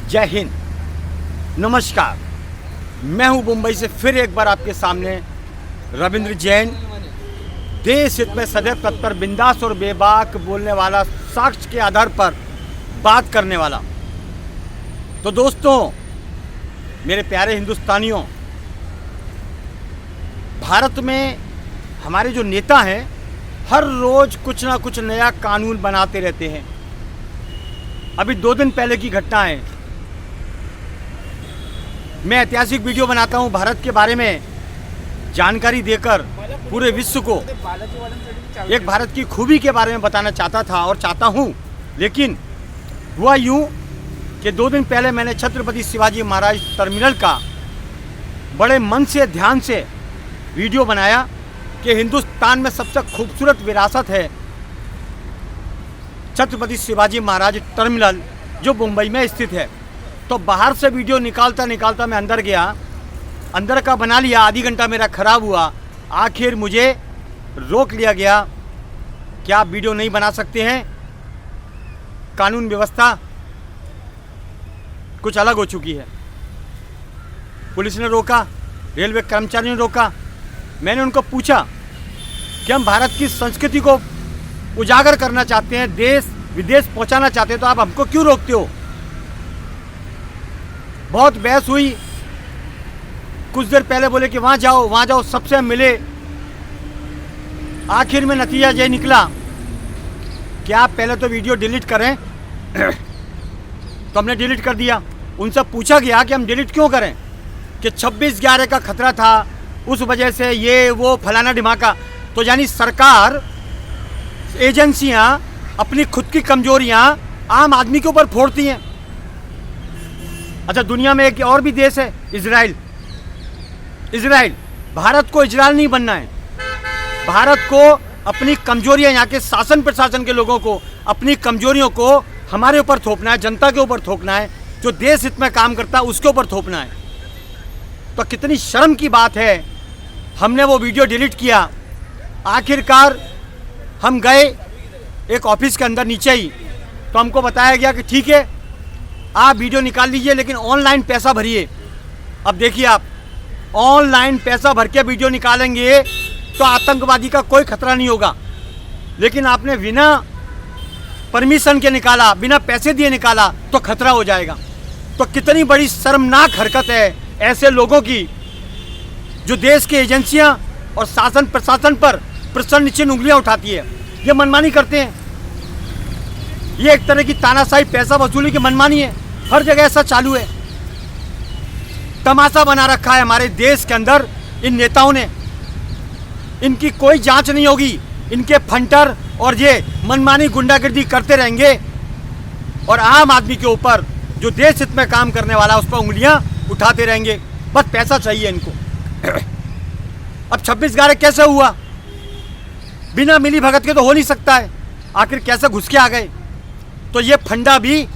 जय हिंद, नमस्कार। मैं हूं मुंबई से फिर एक बार आपके सामने रविंद्र जैन, देश हित में सदैव तत्पर, बिंदास और बेबाक बोलने वाला, साक्ष्य के आधार पर बात करने वाला। तो दोस्तों, मेरे प्यारे हिंदुस्तानियों, भारत में हमारे जो नेता हैं हर रोज़ कुछ ना कुछ नया कानून बनाते रहते हैं। अभी 2 दिन पहले की घटना है। मैं ऐतिहासिक वीडियो बनाता हूं भारत के बारे में जानकारी देकर पूरे विश्व को एक भारत की खूबी के बारे में बताना चाहता था और चाहता हूं। लेकिन हुआ यूं कि 2 दिन पहले मैंने छत्रपति शिवाजी महाराज टर्मिनल का बड़े मन से, ध्यान से वीडियो बनाया कि हिंदुस्तान में सबसे खूबसूरत विरासत है छत्रपति शिवाजी महाराज टर्मिनल, जो मुंबई में स्थित है। तो बाहर से वीडियो निकालता निकालता मैं अंदर गया, अंदर का बना लिया। आधी घंटा मेरा ख़राब हुआ। आखिर मुझे रोक लिया गया कि आप वीडियो नहीं बना सकते हैं, कानून व्यवस्था कुछ अलग हो चुकी है। पुलिस ने रोका, रेलवे कर्मचारियों ने रोका। मैंने उनको पूछा कि हम भारत की संस्कृति को उजागर करना चाहते हैं, देश विदेश पहुंचाना चाहते हैं, तो आप हमको क्यों रोकते हो? बहुत बहस हुई। कुछ देर पहले बोले कि वहाँ जाओ, सबसे हम मिले। आखिर में नतीजा ये निकला कि आप पहले तो वीडियो डिलीट करें। तो हमने डिलीट कर दिया। उनसे पूछा गया कि हम डिलीट क्यों करें, कि 26/11 का खतरा था, उस वजह से ये वो फलाना ढिमाका। तो यानी सरकार, एजेंसियां अपनी खुद की कमजोरियां आम आदमी के ऊपर फोड़ती हैं। अच्छा, दुनिया में एक और भी देश है, इजराइल। भारत को इजराइल नहीं बनना है। भारत को अपनी कमजोरियां, यहाँ के शासन प्रशासन के लोगों को अपनी कमजोरियों को हमारे ऊपर थोपना है, जनता के ऊपर थोपना है, जो देश हित में काम करता है उसके ऊपर थोपना है। तो कितनी शर्म की बात है। हमने वो वीडियो डिलीट किया। आखिरकार हम गए एक ऑफिस के अंदर नीचे ही, तो हमको बताया गया कि ठीक है, आप वीडियो निकाल लीजिए, लेकिन ऑनलाइन पैसा भरिए। अब देखिए, आप ऑनलाइन पैसा भर के वीडियो निकालेंगे तो आतंकवादी का कोई खतरा नहीं होगा। लेकिन आपने बिना परमिशन के निकाला, बिना पैसे दिए निकाला, तो खतरा हो जाएगा। तो कितनी बड़ी शर्मनाक हरकत है ऐसे लोगों की, जो देश की एजेंसियां और शासन प्रशासन पर प्रश्न चिन्ह उंगलियां उठाती है। ये मनमानी करते हैं। ये एक तरह की तानाशाही, पैसा वसूली की मनमानी है। हर जगह ऐसा चालू है। तमाशा बना रखा है हमारे देश के अंदर इन नेताओं ने। इनकी कोई जांच नहीं होगी। इनके फंटर और ये मनमानी गुंडागर्दी करते रहेंगे और आम आदमी के ऊपर, जो देश हित में काम करने वाला, उस पर उंगलियां उठाते रहेंगे। बस पैसा चाहिए इनको। अब 26/11 कैसे हुआ? बिना मिली भगत के तो हो नहीं सकता है। आखिर कैसे घुस के आ गए? तो ये फंडा भी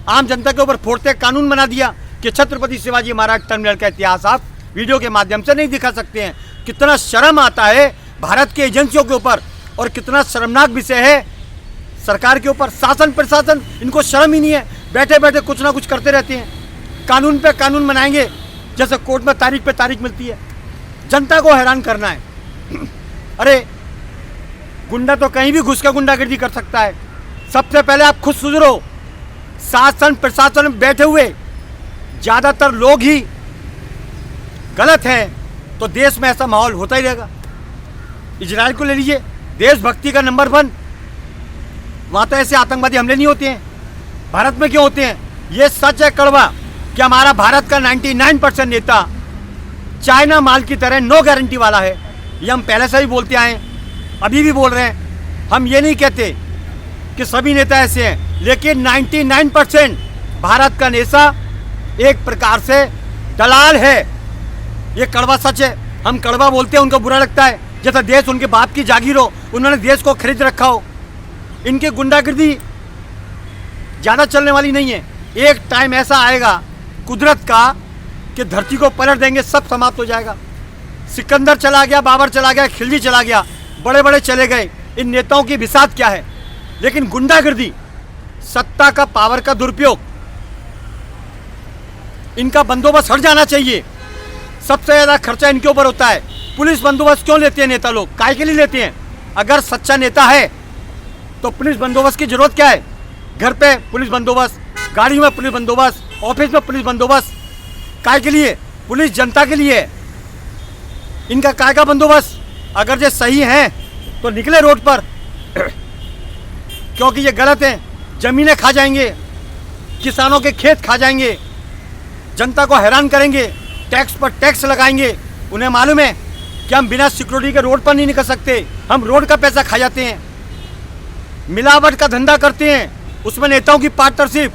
आम जनता के ऊपर फोड़ते कानून बना दिया कि छत्रपति शिवाजी महाराज टर्मिनल का इतिहास आप वीडियो के माध्यम से नहीं दिखा सकते हैं। कितना शर्म आता है भारत के एजेंसियों के ऊपर, और कितना शर्मनाक विषय है सरकार के ऊपर। शासन प्रशासन, इनको शर्म ही नहीं है। बैठे बैठे कुछ ना कुछ करते रहते हैं। कानून पे कानून बनाएंगे, जैसे कोर्ट में तारीख पे तारीख मिलती है। जनता को हैरान करना है। अरे, गुंडा तो कहीं भी घुस के गुंडागर्दी कर सकता है। सबसे पहले आप खुद सुधरो। शासन प्रशासन में बैठे हुए ज़्यादातर लोग ही गलत हैं, तो देश में ऐसा माहौल होता ही रहेगा। इजराइल को ले लीजिए, देशभक्ति का नंबर 1। वहाँ तो ऐसे आतंकवादी हमले नहीं होते हैं। भारत में क्यों होते हैं? ये सच है कड़वा कि हमारा भारत का 99% नेता चाइना माल की तरह नो गारंटी वाला है। ये हम पहले से ही बोलते आए हैं, अभी भी बोल रहे हैं। हम ये नहीं कहते कि सभी नेता ऐसे हैं, लेकिन 99% भारत का नेता एक प्रकार से दलाल है। ये कड़वा सच है। हम कड़वा बोलते हैं, उनको बुरा लगता है, जैसा देश उनके बाप की जागीर हो, उन्होंने देश को खरीद रखा हो। इनकी गुंडागर्दी ज़्यादा चलने वाली नहीं है। एक टाइम ऐसा आएगा कुदरत का कि धरती को पलट देंगे, सब समाप्त हो जाएगा। सिकंदर चला गया, बाबर चला गया, खिलजी चला गया, बड़े बड़े चले गए। इन नेताओं की बिसात क्या है? लेकिन गुंडागर्दी, सत्ता का, पावर का दुरुपयोग, इनका बंदोबस्त हट जाना चाहिए। सबसे ज़्यादा खर्चा इनके ऊपर होता है। पुलिस बंदोबस्त क्यों लेते हैं नेता लोग, काय के लिए लेते हैं? अगर सच्चा नेता है तो पुलिस बंदोबस्त की जरूरत क्या है? घर पे पुलिस बंदोबस्त, गाड़ी में पुलिस बंदोबस्त, ऑफिस में पुलिस बंदोबस्त, काय के लिए? पुलिस जनता के लिए है। इनका काय का बंदोबस्त? अगर ये सही हैं तो निकले रोड पर क्योंकि ये गलत है। जमीनें खा जाएंगे, किसानों के खेत खा जाएंगे, जनता को हैरान करेंगे, टैक्स पर टैक्स लगाएंगे। उन्हें मालूम है कि हम बिना सिक्योरिटी के रोड पर नहीं निकल सकते, हम रोड का पैसा खा जाते हैं। मिलावट का धंधा करते हैं, उसमें नेताओं की पार्टनरशिप।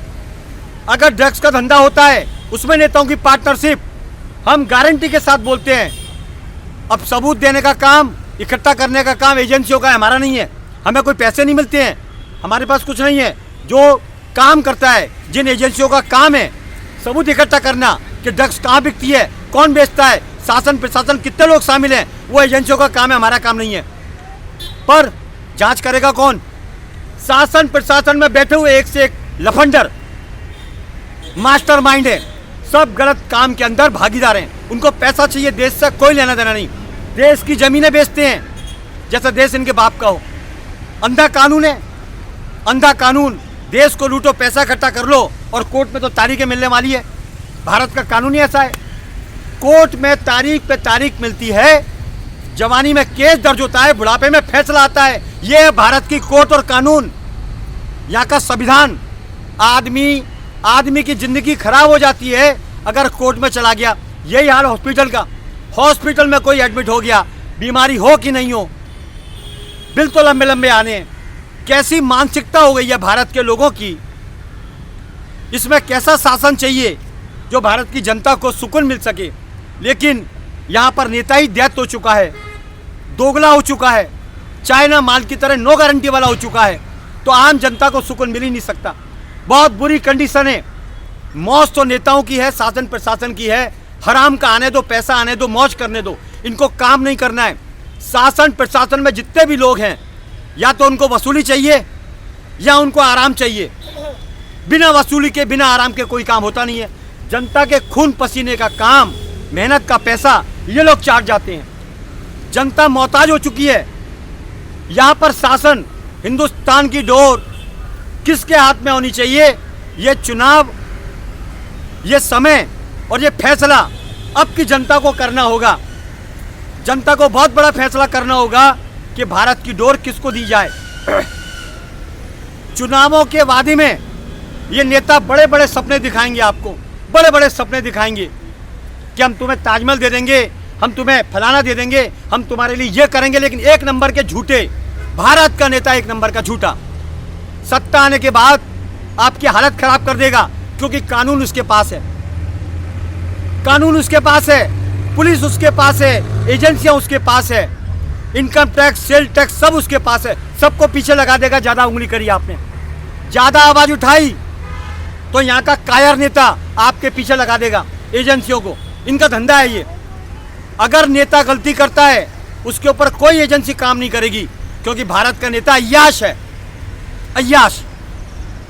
अगर ड्रग्स का धंधा होता है उसमें नेताओं की पार्टनरशिप। हम गारंटी के साथ बोलते हैं। अब सबूत देने का काम, इकट्ठा करने का काम एजेंसियों का है, हमारा नहीं है। हमें कोई पैसे नहीं मिलते हैं, हमारे पास कुछ नहीं है। जो काम करता है, जिन एजेंसियों का काम है सबूत इकट्ठा करना कि ड्रग्स कहाँ बिकती है, कौन बेचता है, शासन प्रशासन कितने लोग शामिल हैं, वो एजेंसियों का काम है, हमारा काम नहीं है। पर जांच करेगा कौन? शासन प्रशासन में बैठे हुए एक से एक लफंडर मास्टरमाइंड है, सब गलत काम के अंदर भागीदार हैं। उनको पैसा चाहिए, देश से कोई लेना देना नहीं। देश की जमीनें बेचते हैं जैसा देश इनके बाप का हो। अंधा कानून है, अंधा कानून। देश को लूटो, पैसा इकट्ठा कर लो और कोर्ट में तो तारीखें मिलने वाली है। भारत का कानून ही ऐसा है, कोर्ट में तारीख पे तारीख मिलती है, जवानी में केस दर्ज होता है, बुढ़ापे में फैसला आता है। ये है भारत की कोर्ट और कानून, यहाँ का संविधान। आदमी की जिंदगी खराब हो जाती है अगर कोर्ट में चला गया। यही हाल हॉस्पिटल का। हॉस्पिटल में कोई एडमिट हो गया, बीमारी हो कि नहीं हो, बिल तो लंबे लंबे आने हैं। कैसी मानसिकता हो गई है भारत के लोगों की। इसमें कैसा शासन चाहिए जो भारत की जनता को सुकून मिल सके। लेकिन यहाँ पर नेता ही दैत्य हो चुका है, दोगला हो चुका है, चाइना माल की तरह नो गारंटी वाला हो चुका है। तो आम जनता को सुकून मिल ही नहीं सकता। बहुत बुरी कंडीशन है। मौज तो नेताओं की है, शासन प्रशासन की है। हराम का आने दो, पैसा आने दो, मौज करने दो, इनको काम नहीं करना है। शासन प्रशासन में जितने भी लोग हैं, या तो उनको वसूली चाहिए या उनको आराम चाहिए। बिना वसूली के, बिना आराम के कोई काम होता नहीं है। जनता के खून पसीने का काम, मेहनत का पैसा ये लोग चाट जाते हैं। जनता मोहताज हो चुकी है। यहाँ पर शासन, हिंदुस्तान की डोर किसके हाथ में होनी चाहिए? ये चुनाव, ये समय और ये फैसला अब की जनता को करना होगा। जनता को बहुत बड़ा फैसला करना होगा कि भारत की डोर किसको दी जाए। चुनावों के वादे में ये नेता बड़े बड़े सपने दिखाएंगे आपको, बड़े बड़े सपने दिखाएंगे कि हम तुम्हें ताजमहल दे देंगे, हम तुम्हें फलाना दे देंगे, हम तुम्हारे लिए ये करेंगे। लेकिन एक नंबर के झूठे, भारत का नेता एक नंबर का झूठा। सत्ता आने के बाद आपकी हालत खराब कर देगा, क्योंकि कानून उसके पास है, कानून उसके पास है, पुलिस उसके पास है, एजेंसियां उसके पास है, इनकम टैक्स, सेल टैक्स सब उसके पास है। सबको पीछे लगा देगा। ज्यादा उंगली करी आपने, ज्यादा आवाज उठाई तो यहाँ का कायर नेता आपके पीछे लगा देगा एजेंसियों को। इनका धंधा है ये। अगर नेता गलती करता है उसके ऊपर कोई एजेंसी काम नहीं करेगी, क्योंकि भारत का नेता अय्याश है, अय्याश।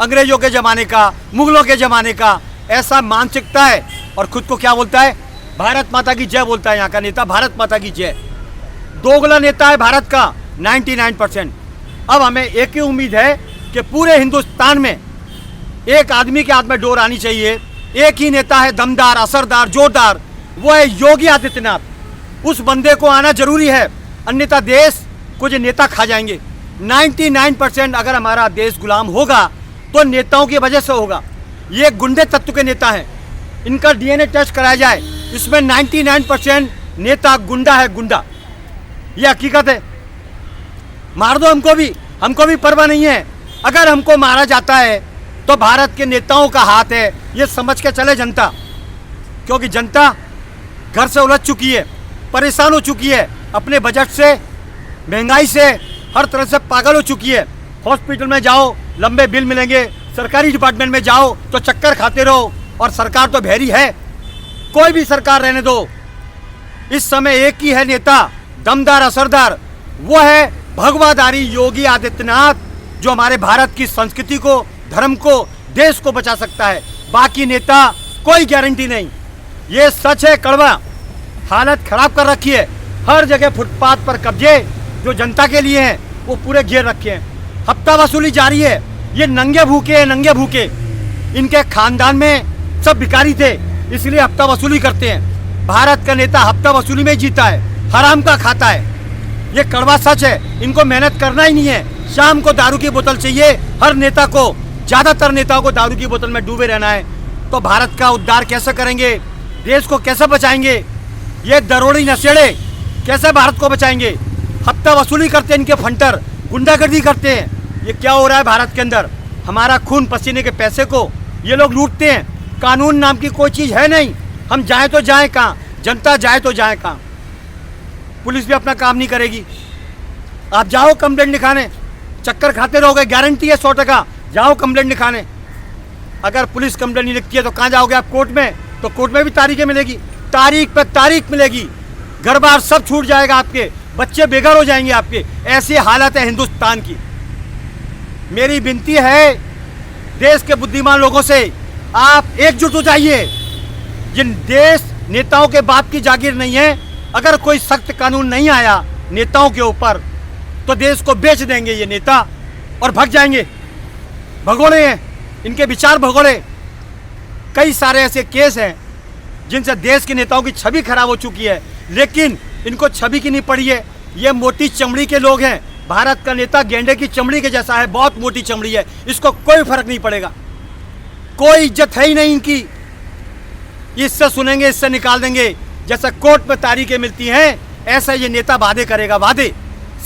अंग्रेजों के ज़माने का, मुगलों के ज़माने का ऐसा मानसिकता है। और खुद को क्या बोलता है? भारत माता की जय बोलता है यहाँ का नेता, भारत माता की जय। दोगला नेता है भारत का 99%। अब हमें एक ही उम्मीद है कि पूरे हिंदुस्तान में एक आदमी के हाथ में डोर आनी चाहिए। एक ही नेता है, दमदार, असरदार, जोरदार, वो है योगी आदित्यनाथ। उस बंदे को आना जरूरी है, अन्यथा देश कुछ नेता खा जाएंगे। 99% अगर हमारा देश गुलाम होगा तो नेताओं की वजह से होगा। ये गुंडे तत्व के नेता हैं, इनका डीएनए टेस्ट कराया जाए, इसमें 99% नेता गुंडा है, गुंडा। ये हकीकत है। मार दो हमको भी परवाह नहीं है। अगर हमको मारा जाता है तो भारत के नेताओं का हाथ है, ये समझ के चले जनता। क्योंकि जनता घर से उलझ चुकी है, परेशान हो चुकी है, अपने बजट से, महंगाई से, हर तरह से पागल हो चुकी है। हॉस्पिटल में जाओ लंबे बिल मिलेंगे, सरकारी डिपार्टमेंट में जाओ तो चक्कर खाते रहो, और सरकार तो बहरी है। कोई भी सरकार रहने दो, इस समय एक ही है नेता, दमदार, असरदार, वो है भगवाधारी योगी आदित्यनाथ, जो हमारे भारत की संस्कृति को, धर्म को, देश को बचा सकता है। बाकी नेता कोई गारंटी नहीं। ये सच है कड़वा, हालत खराब कर रखी है। हर जगह फुटपाथ पर कब्जे जो जनता के लिए हैं वो पूरे घेर रखे हैं। हफ्ता वसूली जारी है। ये नंगे भूखे हैं, नंगे भूखे। इनके खानदान में सब भिखारी थे, इसलिए हफ्ता वसूली करते हैं। भारत का नेता हफ्ता वसूली में जीता है, हराम का खाता है। ये कड़वा सच है। इनको मेहनत करना ही नहीं है। शाम को दारू की बोतल चाहिए हर नेता को। ज़्यादातर नेताओं को दारू की बोतल में डूबे रहना है। तो भारत का उद्धार कैसे करेंगे? देश को कैसे बचाएंगे? ये दरोड़ी नशेड़े कैसे भारत को बचाएंगे? हफ्ता वसूली करते हैं इनके फंटर, गुंडागर्दी करते हैं। ये क्या हो रहा है भारत के अंदर? हमारा खून पसीने के पैसे को ये लोग लूटते हैं। कानून नाम की कोई चीज़ है नहीं। हम जाएं तो जाएं कहाँ? जनता जाए तो जाए कहाँ? पुलिस भी अपना काम नहीं करेगी। आप जाओ कंप्लेंट लिखाने, चक्कर खाते रहोगे। गारंटी है 100%। जाओ कंप्लेंट लिखाने। अगर पुलिस कंप्लेंट नहीं लिखती है तो कहाँ जाओगे आप? कोर्ट में। तो कोर्ट में भी तारीखें मिलेगी, तारीख पे तारीख मिलेगी। घर बार सब छूट जाएगा आपके, बच्चे बेघर हो जाएंगे आपके। ऐसी हालत है हिंदुस्तान की। मेरी विनती है देश के बुद्धिमान लोगों से, आप एकजुट हो जाइए। जिन देश नेताओं के बाप की जागीर नहीं है। अगर कोई सख्त कानून नहीं आया नेताओं के ऊपर तो देश को बेच देंगे ये नेता और भाग जाएंगे। भगोड़े हैं इनके विचार, भगोड़े। कई सारे ऐसे केस हैं जिनसे देश के नेताओं की छवि खराब हो चुकी है, लेकिन इनको छवि की नहीं पड़ी है। ये मोटी चमड़ी के लोग हैं। भारत का नेता गेंडे की चमड़ी के जैसा है, बहुत मोटी चमड़ी है। इसको कोई फर्क नहीं पड़ेगा, कोई इज्जत है ही नहीं इनकी। इससे सुनेंगे, इससे निकाल देंगे। जैसे कोर्ट में तारीखें मिलती हैं, ऐसा ये नेता वादे करेगा, वादे।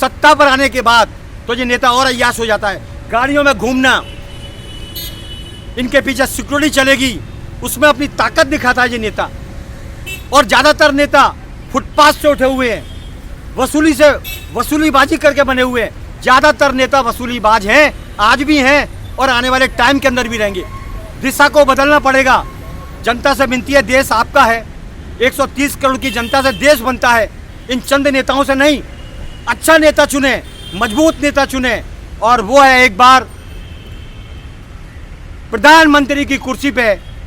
सत्ता पर आने के बाद तो ये नेता और अय्याश हो जाता है। गाड़ियों में घूमना, इनके पीछे सिक्योरिटी चलेगी, उसमें अपनी ताकत दिखाता है ये नेता। और ज़्यादातर नेता फुटपाथ से उठे हुए हैं, वसूलीबाजी करके बने हुए हैं। ज़्यादातर नेता वसूलीबाज हैं, आज भी हैं और आने वाले टाइम के अंदर भी रहेंगे। दिशा को बदलना पड़ेगा। जनता से विनती है, देश आपका है। 130 करोड़ की जनता से देश बनता है, इन चंद नेताओं से नहीं। अच्छा नेता चुने, मजबूत नेता चुने, और वो है एक बार प्रधानमंत्री की कुर्सी पे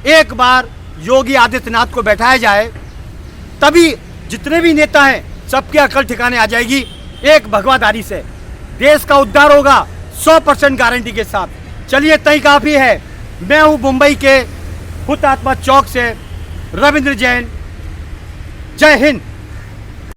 एक बार योगी आदित्यनाथ को बैठाया जाए, तभी जितने भी नेता हैं सबके अकल ठिकाने आ जाएगी। एक भगवादारी से देश का उद्धार होगा 100% गारंटी के साथ। चलिए, तय काफ़ी है। मैं हूँ मुंबई के हुतात्मा चौक से रविंद्र जैन। जय हिंद।